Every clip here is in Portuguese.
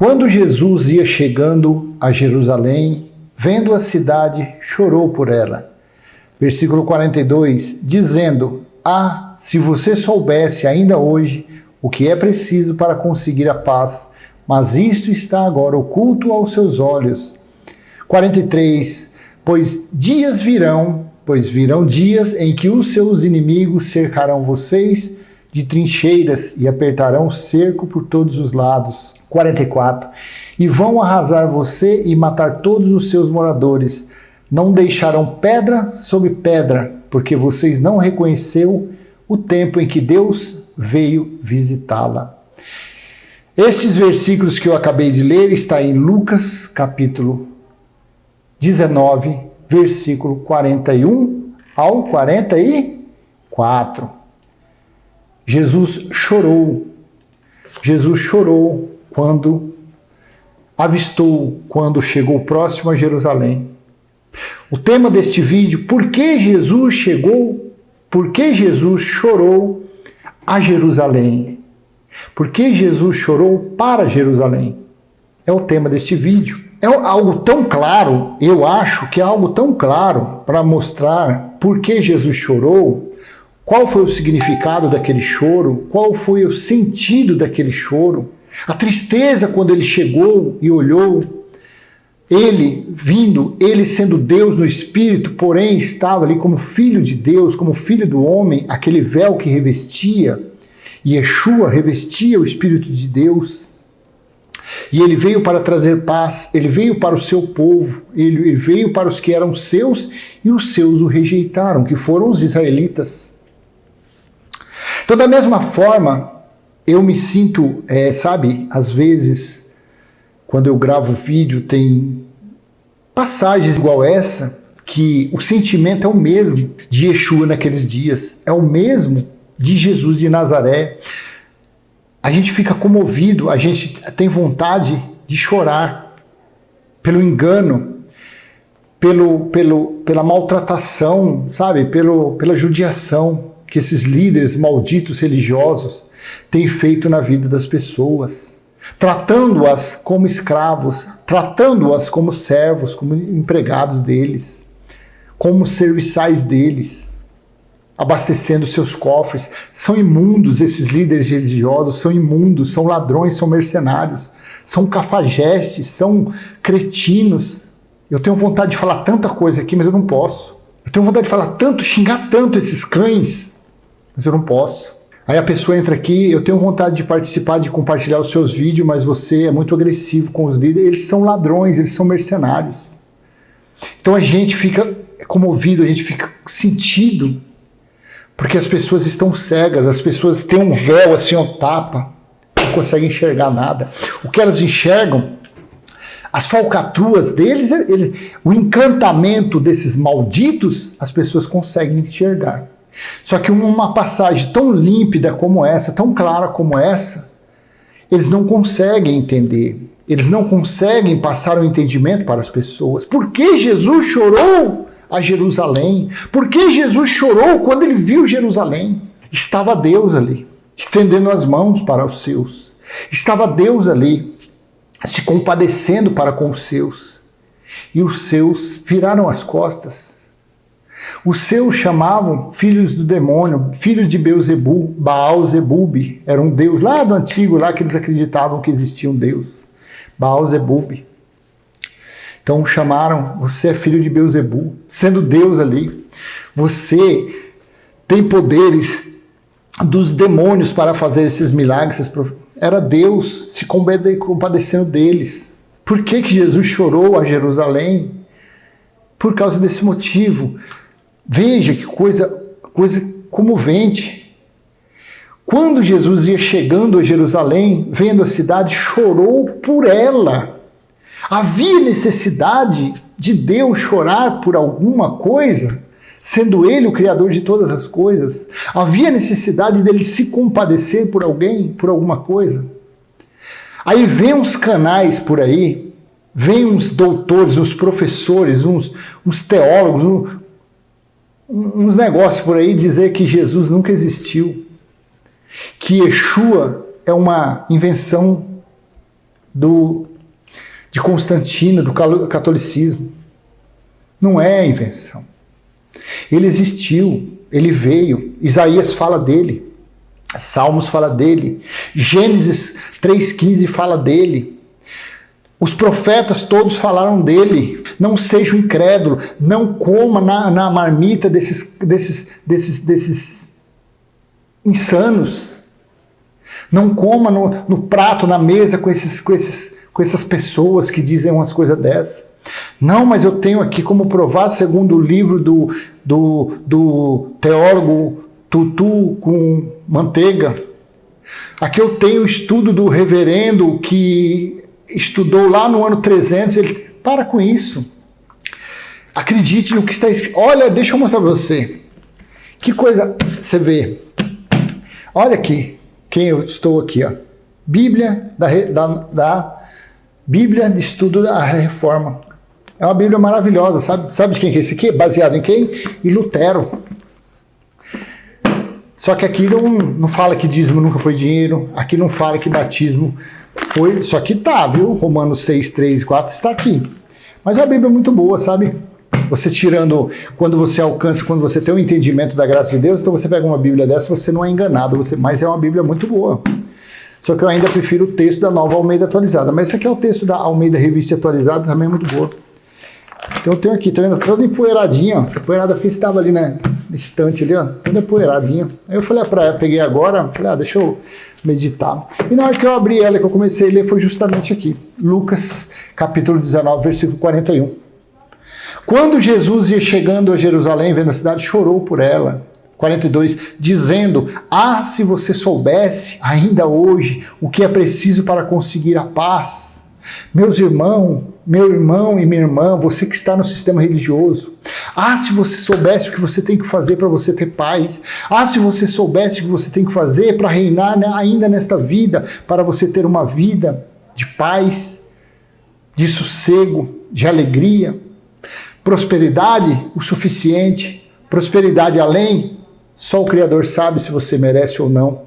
Quando Jesus ia chegando a Jerusalém, vendo a cidade, chorou por ela. Versículo 42, dizendo: Ah, se você soubesse ainda hoje o que é preciso para conseguir a paz, mas isto está agora oculto aos seus olhos. 43, pois virão dias em que os seus inimigos cercarão vocês de trincheiras e apertarão o cerco por todos os lados. 44, e vão arrasar você e matar todos os seus moradores. Não deixarão pedra sobre pedra, porque vocês não reconheceram o tempo em que Deus veio visitá-la. Estes versículos que eu acabei de ler está em Lucas, capítulo 19, versículo 41 ao 44. Jesus chorou. Jesus chorou quando avistou, quando chegou próximo a Jerusalém. O tema deste vídeo: por que Jesus chorou a Jerusalém? Por que Jesus chorou para Jerusalém? É o tema deste vídeo. É algo tão claro, eu acho que é algo tão claro para mostrar por que Jesus chorou, qual foi o significado daquele choro, qual foi o sentido daquele choro, a tristeza quando ele chegou e olhou, ele sendo Deus no Espírito, porém estava ali como Filho de Deus, como Filho do homem, aquele véu que revestia, Yeshua revestia o Espírito de Deus, e ele veio para trazer paz, ele veio para o seu povo, ele veio para os que eram seus, e os seus o rejeitaram, que foram os israelitas. Então, da mesma forma, eu me sinto, às vezes, quando eu gravo vídeo, tem passagens igual essa, que o sentimento é o mesmo de Yeshua naqueles dias, é o mesmo de Jesus de Nazaré. A gente fica comovido, a gente tem vontade de chorar pelo engano, pela maltratação, pela judiação que esses líderes malditos religiosos têm feito na vida das pessoas, tratando-as como escravos, tratando-as como servos, como empregados deles, como serviçais deles, abastecendo seus cofres. São imundos esses líderes religiosos, são imundos, são ladrões, são mercenários, são cafajestes, são cretinos. Eu tenho vontade de falar tanta coisa aqui, mas eu não posso. Eu tenho vontade de falar tanto, xingar tanto esses cães, mas eu não posso. Aí a pessoa entra aqui: eu tenho vontade de participar, de compartilhar os seus vídeos, mas você é muito agressivo com os líderes. Eles são ladrões, eles são mercenários. Então a gente fica comovido, a gente fica sentido, porque as pessoas estão cegas, as pessoas têm um véu assim, tapa, não conseguem enxergar nada. O que elas enxergam, as falcatruas deles, o encantamento desses malditos, as pessoas conseguem enxergar. Só que uma passagem tão límpida como essa, tão clara como essa, eles não conseguem entender. Eles não conseguem passar o entendimento para as pessoas. Por que Jesus chorou a Jerusalém? Por que Jesus chorou quando ele viu Jerusalém? Estava Deus ali, estendendo as mãos para os seus. Estava Deus ali, se compadecendo para com os seus. E os seus viraram as costas. Os seus chamavam filhos do demônio, filhos de Beelzebu, Baal-Zebub, era um deus lá do antigo, lá que eles acreditavam que existia um deus, Baal-Zebub. Então chamaram: você é filho de Beelzebu, sendo Deus ali. Você tem poderes dos demônios para fazer esses milagres. Era Deus se compadecendo deles. Por que Jesus chorou a Jerusalém? Por causa desse motivo. Veja que coisa comovente. Quando Jesus ia chegando a Jerusalém, vendo a cidade, chorou por ela. Havia necessidade de Deus chorar por alguma coisa, sendo Ele o Criador de todas as coisas? Havia necessidade dele se compadecer por alguém, por alguma coisa? Aí vem uns canais por aí, vem uns doutores, uns professores, uns teólogos, uns negócios por aí dizer que Jesus nunca existiu, que Yeshua é uma invenção de Constantino, do catolicismo. Não é invenção. Ele existiu, ele veio. Isaías fala dele, Salmos fala dele, Gênesis 3,15 fala dele. Os profetas todos falaram dele. Não seja um incrédulo, não coma na marmita desses insanos. Não coma no prato, na mesa com essas pessoas que dizem umas coisas dessas. Não, mas eu tenho aqui como provar, segundo o livro do teólogo Tutu com Manteiga. Aqui eu tenho o estudo do reverendo que estudou lá no ano 300. Ele, para com isso. Acredite no que está escrito. Olha, deixa eu mostrar para você. Que coisa você vê. Olha aqui. Quem eu estou aqui, ó. Bíblia da Bíblia de Estudo da Reforma. É uma Bíblia maravilhosa, sabe? Sabe de quem que é esse aqui? Baseado em quem? Em Lutero. Só que aqui não fala que dízimo nunca foi dinheiro. Aqui não fala que batismo foi. Só que tá, viu? Romanos 6, 3 e 4 está aqui. Mas a Bíblia é muito boa, sabe? Você tirando, quando você alcança, quando você tem um entendimento da graça de Deus, então você pega uma Bíblia dessa, você não é enganado, mas é uma Bíblia muito boa. Só que eu ainda prefiro o texto da Nova Almeida Atualizada. Mas esse aqui é o texto da Almeida Revista Atualizada, também é muito boa. Então eu tenho aqui, tá vendo? Toda empoeiradinha, ó. Empoeirada que estava ali na estante ali, ó. Toda empoeiradinha. Aí eu falei pra ela, peguei agora, falei, deixa eu meditar. E na hora que eu abri ela, que eu comecei a ler, foi justamente aqui. Lucas, capítulo 19, versículo 41. Quando Jesus ia chegando a Jerusalém, vendo a cidade, chorou por ela. 42, dizendo, se você soubesse, ainda hoje, o que é preciso para conseguir a paz. Meus irmãos, meu irmão e minha irmã, você que está no sistema religioso. Se você soubesse o que você tem que fazer para você ter paz. Se você soubesse o que você tem que fazer para reinar ainda nesta vida, para você ter uma vida de paz, de sossego, de alegria. Prosperidade, o suficiente. Prosperidade além, só o Criador sabe se você merece ou não.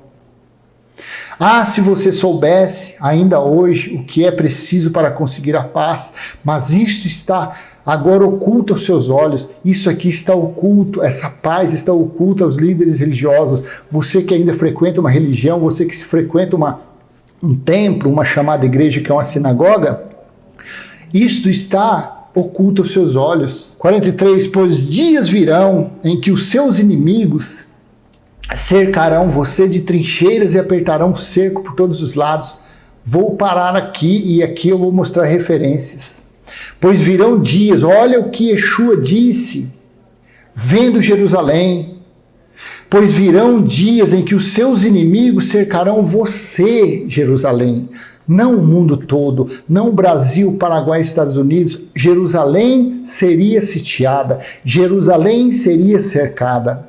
Se você soubesse ainda hoje o que é preciso para conseguir a paz, mas isto está agora oculto aos seus olhos, isso aqui está oculto, essa paz está oculta aos líderes religiosos. Você que ainda frequenta uma religião, você que frequenta um templo, uma chamada igreja que é uma sinagoga, isto está oculto aos seus olhos. 43, pois dias virão em que os seus inimigos cercarão você de trincheiras e apertarão o cerco por todos os lados. Vou parar aqui e aqui eu vou mostrar referências. Pois virão dias, olha o que Yeshua disse, vendo Jerusalém. Pois virão dias em que os seus inimigos cercarão você, Jerusalém. Não o mundo todo, não o Brasil, Paraguai, Estados Unidos. Jerusalém seria sitiada, Jerusalém seria cercada.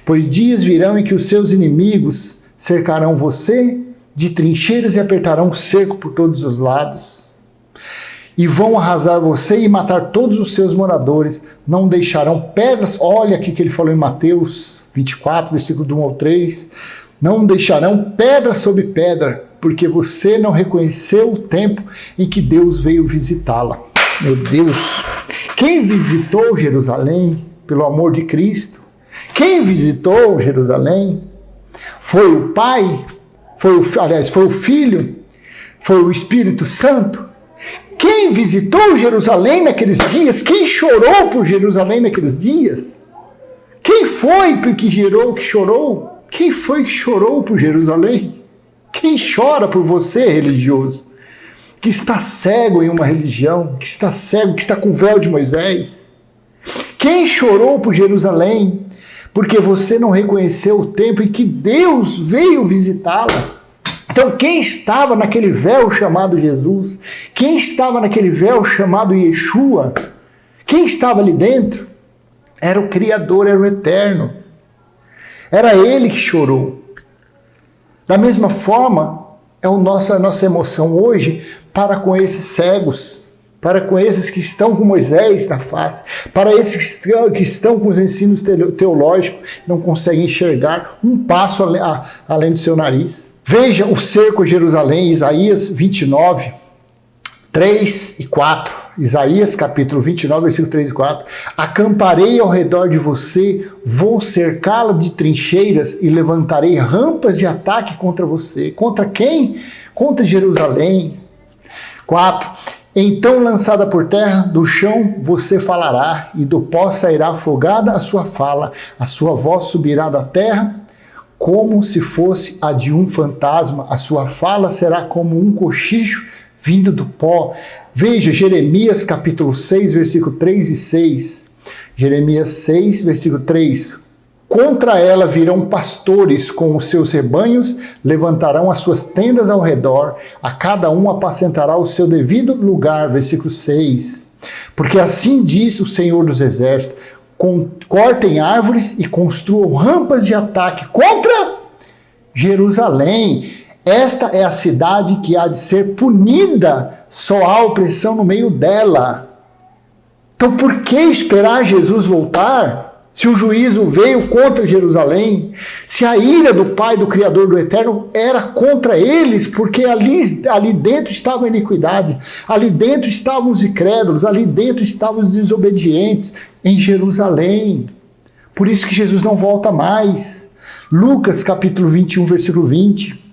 Pois dias virão em que os seus inimigos cercarão você de trincheiras e apertarão o cerco por todos os lados. E vão arrasar você e matar todos os seus moradores. Não deixarão pedras. Olha aqui que ele falou em Mateus 24, versículo 1 ao 3. Não deixarão pedra sobre pedra, porque você não reconheceu o tempo em que Deus veio visitá-la. Meu Deus! Quem visitou Jerusalém pelo amor de Cristo? Quem visitou Jerusalém? Foi o Pai? Foi o Filho? Foi o Espírito Santo? Quem visitou Jerusalém naqueles dias? Quem chorou por Jerusalém naqueles dias? Quem foi que chorou? Quem foi que chorou por Jerusalém? Quem chora por você, religioso? Que está cego em uma religião, que está cego, que está com o véu de Moisés? Quem chorou por Jerusalém? Porque você não reconheceu o tempo em que Deus veio visitá-la. Então, quem estava naquele véu chamado Jesus? Quem estava naquele véu chamado Yeshua? Quem estava ali dentro? Era o Criador, era o Eterno. Era Ele que chorou. Da mesma forma, é a nossa emoção hoje para com esses cegos, para com esses que estão com Moisés na face, para esses que estão com os ensinos teológicos, não conseguem enxergar um passo além do seu nariz. Veja o cerco a Jerusalém, Isaías 29, 3 e 4, Isaías capítulo 29, versículo 3 e 4. Acamparei ao redor de você, vou cercá-la de trincheiras e levantarei rampas de ataque contra você. Contra quem? Contra Jerusalém. 4. Então, lançada por terra, do chão você falará, e do pó sairá afogada a sua fala. A sua voz subirá da terra, como se fosse a de um fantasma. A sua fala será como um cochicho vindo do pó. Veja, Jeremias capítulo 6, versículo 3 e 6. Jeremias 6, versículo 3. Contra ela virão pastores com os seus rebanhos, levantarão as suas tendas ao redor, a cada um apacentará o seu devido lugar. Versículo 6. Porque assim diz o Senhor dos Exércitos: cortem árvores e construam rampas de ataque contra Jerusalém. Esta é a cidade que há de ser punida, só há opressão no meio dela. Então por que esperar Jesus voltar? Se o juízo veio contra Jerusalém, se a ira do Pai, do Criador do Eterno, era contra eles, porque ali dentro estava a iniquidade, ali dentro estavam os incrédulos, ali dentro estavam os desobedientes, em Jerusalém. Por isso que Jesus não volta mais. Lucas capítulo 21, versículo 20.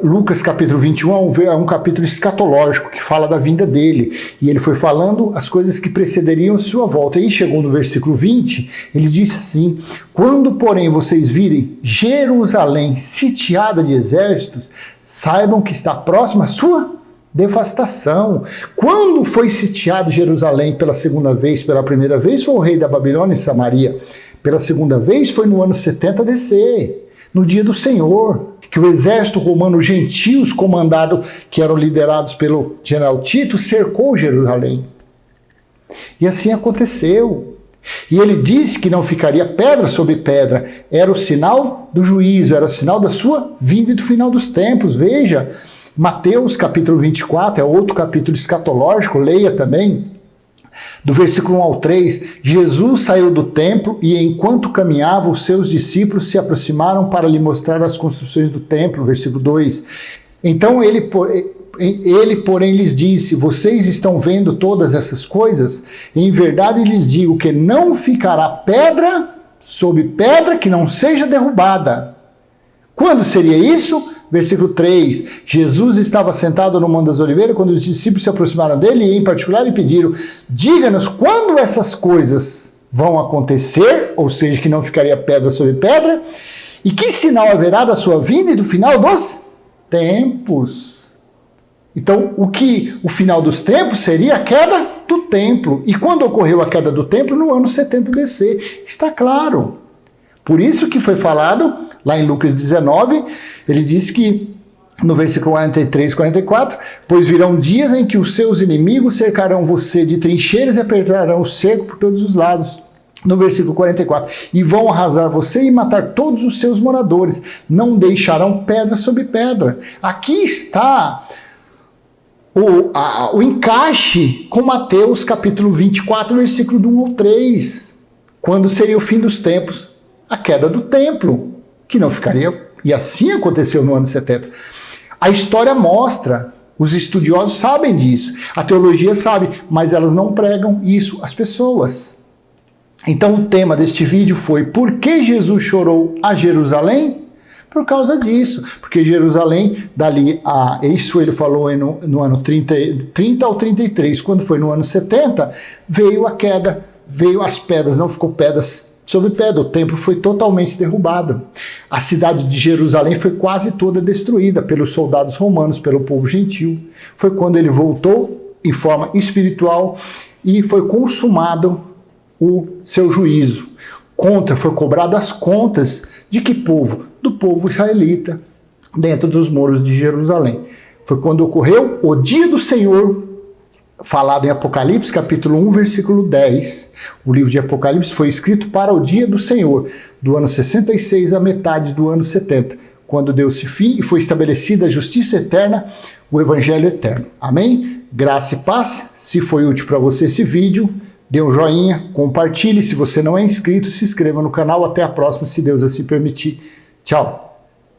Lucas capítulo 21 é um capítulo escatológico que fala da vinda dele, e ele foi falando as coisas que precederiam sua volta. E chegou no versículo 20, ele disse assim: quando, porém, vocês virem Jerusalém sitiada de exércitos, saibam que está próxima a sua devastação. Quando foi sitiado Jerusalém pela segunda vez? Pela primeira vez foi o rei da Babilônia e Samaria. Pela segunda vez foi no ano 70 DC, no dia do Senhor, que o exército romano, gentios, que eram liderados pelo general Tito, cercou Jerusalém. E assim aconteceu. E ele disse que não ficaria pedra sobre pedra. Era o sinal do juízo, era o sinal da sua vinda e do final dos tempos. Veja, Mateus capítulo 24, é outro capítulo escatológico, leia também. Do versículo 1 ao 3, Jesus saiu do templo e enquanto caminhava, os seus discípulos se aproximaram para lhe mostrar as construções do templo. Versículo 2. Então ele, porém, lhes disse: vocês estão vendo todas essas coisas? Em verdade lhes digo que não ficará pedra sobre pedra que não seja derrubada. Quando seria isso? Versículo 3, Jesus estava sentado no Monte das Oliveiras quando os discípulos se aproximaram dele e em particular lhe pediram: diga-nos quando essas coisas vão acontecer, ou seja, que não ficaria pedra sobre pedra, e que sinal haverá da sua vinda e do final dos tempos. Então, o final dos tempos seria a queda do templo. E quando ocorreu a queda do templo? No ano 70 DC. Está claro. Por isso que foi falado, lá em Lucas 19, ele diz que, no versículo 43 e 44, pois virão dias em que os seus inimigos cercarão você de trincheiras e apertarão o cerco por todos os lados. No versículo 44, e vão arrasar você e matar todos os seus moradores, não deixarão pedra sobre pedra. Aqui está o encaixe com Mateus capítulo 24, versículo do 1 ao 3, quando seria o fim dos tempos, a queda do templo, que não ficaria, e assim aconteceu no ano 70. A história mostra, os estudiosos sabem disso, a teologia sabe, mas elas não pregam isso às pessoas. Então o tema deste vídeo foi: por que Jesus chorou a Jerusalém? Por causa disso, porque Jerusalém, dali a, isso ele falou no ano 30 ao 33, quando foi no ano 70, veio a queda, veio as pedras, não ficou pedras sobre pedra, o templo foi totalmente derrubado. A cidade de Jerusalém foi quase toda destruída pelos soldados romanos, pelo povo gentil. Foi quando ele voltou em forma espiritual e foi consumado o seu juízo. Foi cobrado as contas de que povo? Do povo israelita, dentro dos muros de Jerusalém. Foi quando ocorreu o dia do Senhor, falado em Apocalipse, capítulo 1, versículo 10. O livro de Apocalipse foi escrito para o dia do Senhor, do ano 66 à metade do ano 70, quando deu-se fim e foi estabelecida a justiça eterna, o evangelho eterno. Amém? Graça e paz. Se foi útil para você esse vídeo, dê um joinha, compartilhe. Se você não é inscrito, se inscreva no canal. Até a próxima, se Deus assim permitir. Tchau!